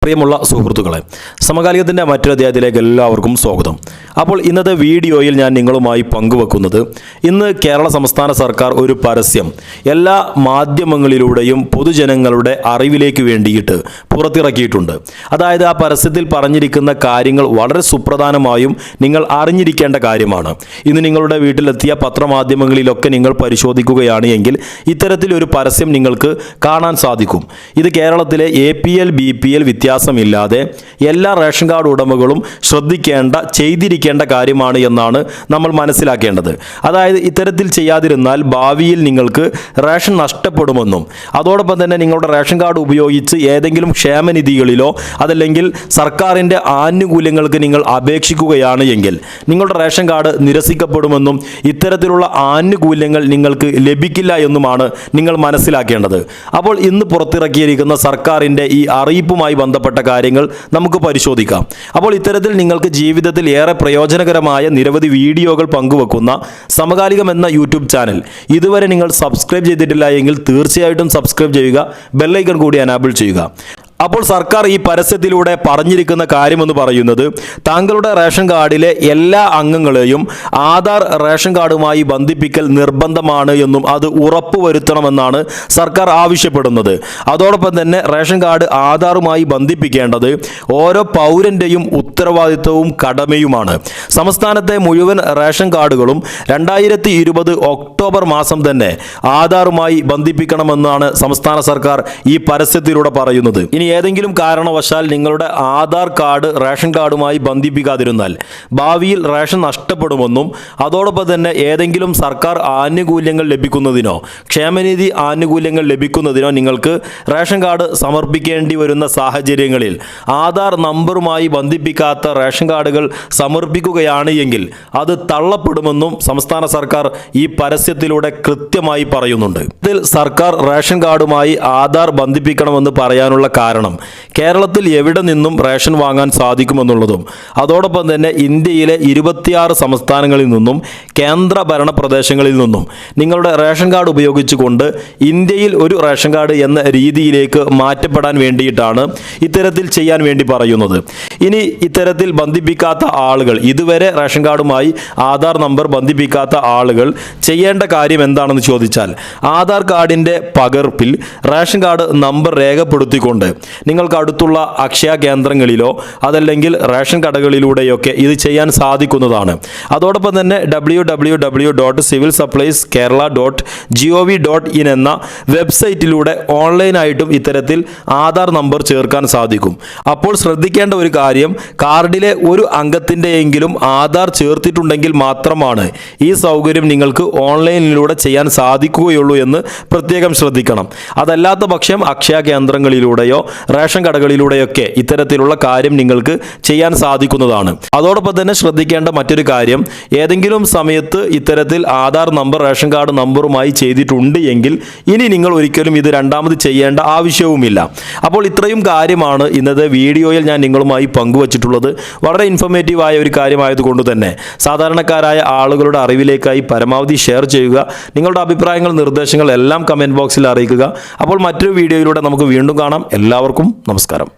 പ്രിയമുള്ള സുഹൃത്തുക്കളെ, സമകാലികത്തിൻ്റെ മറ്റൊരു അധ്യായത്തിലേക്ക് എല്ലാവർക്കും സ്വാഗതം. അപ്പോൾ ഇന്നത്തെ വീഡിയോയിൽ ഞാൻ നിങ്ങളുമായി പങ്കുവെക്കുന്നത്, ഇന്ന് കേരള സംസ്ഥാന സർക്കാർ ഒരു പരസ്യം എല്ലാ മാധ്യമങ്ങളിലൂടെയും പൊതുജനങ്ങളുടെ അറിവിലേക്ക് വേണ്ടിയിട്ട് പുറത്തിറക്കിയിട്ടുണ്ട്. അതായത് ആ പരസ്യത്തിൽ പറഞ്ഞിരിക്കുന്ന കാര്യങ്ങൾ വളരെ സുപ്രധാനമായും നിങ്ങൾ അറിഞ്ഞിരിക്കേണ്ട കാര്യമാണ്. ഇന്ന് നിങ്ങളുടെ വീട്ടിലെത്തിയ പത്രമാധ്യമങ്ങളിലൊക്കെ നിങ്ങൾ പരിശോധിക്കുകയാണ് എങ്കിൽ ഇത്തരത്തിലൊരു പരസ്യം നിങ്ങൾക്ക് കാണാൻ സാധിക്കും. ഇത് കേരളത്തിലെ APL BPL വ്യത്യാസമില്ലാതെ എല്ലാ റേഷൻ കാർഡ് ഉടമകളും ചെയ്തിരിക്കേണ്ട കാര്യമാണ് എന്നാണ് നമ്മൾ മനസ്സിലാക്കേണ്ടത്. അതായത് ഇത്തരത്തിൽ ചെയ്യാതിരുന്നാൽ ഭാവിയിൽ നിങ്ങൾക്ക് റേഷൻ നഷ്ടപ്പെടുമെന്നും അതോടൊപ്പം തന്നെ നിങ്ങളുടെ റേഷൻ കാർഡ് ഉപയോഗിച്ച് ഏതെങ്കിലും ക്ഷേമനിധികളിലോ അതല്ലെങ്കിൽ സർക്കാരിൻ്റെ ആനുകൂല്യങ്ങൾക്ക് നിങ്ങൾ അപേക്ഷിക്കുകയാണ് എങ്കിൽ നിങ്ങളുടെ റേഷൻ കാർഡ് നിരസിക്കപ്പെടുമെന്നും ഇത്തരത്തിലുള്ള ആനുകൂല്യങ്ങൾ നിങ്ങൾക്ക് ലഭിക്കില്ല എന്നുമാണ് നിങ്ങൾ മനസ്സിലാക്കേണ്ടത്. അപ്പോൾ ഇന്ന് പുറത്തിറക്കിയിരിക്കുന്ന സർക്കാരിൻ്റെ ഈ അറിയിപ്പുമായി ബന്ധപ്പെട്ട കാര്യങ്ങൾ നമുക്ക് പരിശോധിക്കാം. അപ്പോൾ ഇത്തരത്തിൽ നിങ്ങൾക്ക് ജീവിതത്തിൽ ഏറെ പ്രയോജനകരമായ നിരവധി വീഡിയോകൾ പങ്കുവെക്കുന്ന സമകാലികം എന്ന യൂട്യൂബ് ചാനൽ ഇതുവരെ നിങ്ങൾ സബ്സ്ക്രൈബ് ചെയ്തിട്ടില്ല എങ്കിൽ തീർച്ചയായിട്ടും സബ്സ്ക്രൈബ് ചെയ്യുക, ബെല്ലൈക്കൺ കൂടി എനാബിൾ ചെയ്യുക. അപ്പോൾ സർക്കാർ ഈ പരസ്യത്തിലൂടെ പറഞ്ഞിരിക്കുന്ന കാര്യമെന്ന് പറയുന്നത്, താങ്കളുടെ റേഷൻ കാർഡിലെ എല്ലാ അംഗങ്ങളെയും ആധാർ റേഷൻ കാർഡുമായി ബന്ധിപ്പിക്കൽ നിർബന്ധമാണ് എന്നും അത് ഉറപ്പുവരുത്തണമെന്നാണ് സർക്കാർ ആവശ്യപ്പെടുന്നത്. അതോടൊപ്പം തന്നെ റേഷൻ കാർഡ് ആധാറുമായി ബന്ധിപ്പിക്കേണ്ടത് ഓരോ പൗരൻ്റെയും ഉത്തരവാദിത്വവും കടമയുമാണ്. സംസ്ഥാനത്തെ മുഴുവൻ റേഷൻ കാർഡുകളും 2020 ഒക്ടോബർ മാസം തന്നെ ആധാറുമായി ബന്ധിപ്പിക്കണമെന്നാണ് സംസ്ഥാന സർക്കാർ ഈ പരസ്യത്തിലൂടെ പറയുന്നത്. ഇനി ഏതെങ്കിലും കാരണവശാൽ നിങ്ങളുടെ ആധാർ കാർഡ് റേഷൻ കാർഡുമായി ബന്ധിപ്പിക്കാതിരുന്നാൽ ഭാവിയിൽ റേഷൻ നഷ്ടപ്പെടുമെന്നും അതോടൊപ്പം തന്നെ ഏതെങ്കിലും സർക്കാർ ആനുകൂല്യങ്ങൾ ലഭിക്കുന്നതിനോ ക്ഷേമനിധി ആനുകൂല്യങ്ങൾ ലഭിക്കുന്നതിനോ നിങ്ങൾക്ക് റേഷൻ കാർഡ് സമർപ്പിക്കേണ്ടി വരുന്ന സാഹചര്യങ്ങളിൽ ആധാർ നമ്പറുമായി ബന്ധിപ്പിക്കാത്ത റേഷൻ കാർഡുകൾ സമർപ്പിക്കുകയാണ് എങ്കിൽ അത് തള്ളപ്പെടുമെന്നും സംസ്ഥാന സർക്കാർ ഈ പരസ്യത്തിലൂടെ കൃത്യമായി പറയുന്നുണ്ട്. ഇതിൽ സർക്കാർ റേഷൻ കാർഡുമായി ആധാർ ബന്ധിപ്പിക്കണമെന്ന് പറയാനുള്ള കാരണം കേരളത്തിൽ എവിടെ നിന്നും റേഷൻ വാങ്ങാൻ സാധിക്കുമെന്നുള്ളതും അതോടൊപ്പം തന്നെ ഇന്ത്യയിലെ 26 സംസ്ഥാനങ്ങളിൽ നിന്നും കേന്ദ്രഭരണ പ്രദേശങ്ങളിൽ നിന്നും നിങ്ങളുടെ റേഷൻ കാർഡ് ഉപയോഗിച്ചുകൊണ്ട് ഇന്ത്യയിൽ ഒരു റേഷൻ കാർഡ് എന്ന രീതിയിലേക്ക് മാറ്റപ്പെടാൻ വേണ്ടിയിട്ടാണ് ഇത്തരത്തിൽ ചെയ്യാൻ വേണ്ടി പറയുന്നത്. ഇനി ഇത്തരത്തിൽ ബന്ധിപ്പിക്കാത്ത ആളുകൾ, ഇതുവരെ റേഷൻ കാർഡുമായി ആധാർ നമ്പർ ബന്ധിപ്പിക്കാത്ത ആളുകൾ ചെയ്യേണ്ട കാര്യം എന്താണെന്ന് ചോദിച്ചാൽ, ആധാർ കാർഡിൻ്റെ പകർപ്പിൽ റേഷൻ കാർഡ് നമ്പർ രേഖപ്പെടുത്തിക്കൊണ്ട് നിങ്ങൾക്ക് അടുത്തുള്ള അക്ഷയ കേന്ദ്രങ്ങളിലോ അതല്ലെങ്കിൽ റേഷൻ കടകളിലൂടെയൊക്കെ ഇത് ചെയ്യാൻ സാധിക്കുന്നതാണ്. അതോടൊപ്പം തന്നെ www.civilsupplieskerala.gov.in എന്ന വെബ്സൈറ്റിലൂടെ ഓൺലൈനായിട്ടും ഇത്തരത്തിൽ ആധാർ നമ്പർ ചേർക്കാൻ സാധിക്കും. അപ്പോൾ ശ്രദ്ധിക്കേണ്ട ഒരു കാര്യം, കാർഡിലെ ഒരു അംഗത്തിൻ്റെയെങ്കിലും ആധാർ ചേർത്തിട്ടുണ്ടെങ്കിൽ മാത്രമാണ് ഈ സൗകര്യം നിങ്ങൾക്ക് ഓൺലൈനിലൂടെ ചെയ്യാൻ സാധിക്കുകയുള്ളൂ എന്ന് പ്രത്യേകം ശ്രദ്ധിക്കണം. അതല്ലാത്ത പക്ഷം അക്ഷയ കേന്ദ്രങ്ങളിലൂടെയോ റേഷൻ കടകളിലൂടെയൊക്കെ ഇത്തരത്തിലുള്ള കാര്യം നിങ്ങൾക്ക് ചെയ്യാൻ സാധിക്കുന്നതാണ്. അതോടൊപ്പം തന്നെ ശ്രദ്ധിക്കേണ്ട മറ്റൊരു കാര്യം, ഏതെങ്കിലും സമയത്ത് ഇത്തരത്തിൽ ആധാർ നമ്പർ റേഷൻ കാർഡ് നമ്പറുമായി ചെയ്തിട്ടുണ്ട് എങ്കിൽ ഇനി നിങ്ങൾ ഒരിക്കലും ഇത് രണ്ടാമത് ചെയ്യേണ്ട ആവശ്യവുമില്ല. അപ്പോൾ ഇത്രയും കാര്യമാണ് ഇന്നത്തെ വീഡിയോയിൽ ഞാൻ നിങ്ങളുമായി പങ്കുവച്ചിട്ടുള്ളത്. വളരെ ഇൻഫോർമേറ്റീവായ ഒരു കാര്യമായതുകൊണ്ട് തന്നെ സാധാരണക്കാരായ ആളുകളുടെ അറിവിലേക്കായി പരമാവധി ഷെയർ ചെയ്യുക. നിങ്ങളുടെ അഭിപ്രായങ്ങൾ, നിർദ്ദേശങ്ങൾ എല്ലാം കമൻറ്റ് ബോക്സിൽ അറിയിക്കുക. അപ്പോൾ മറ്റൊരു വീഡിയോയിലൂടെ നമുക്ക് വീണ്ടും കാണാം. എല്ലാവർക്കും നമസ്കാരം.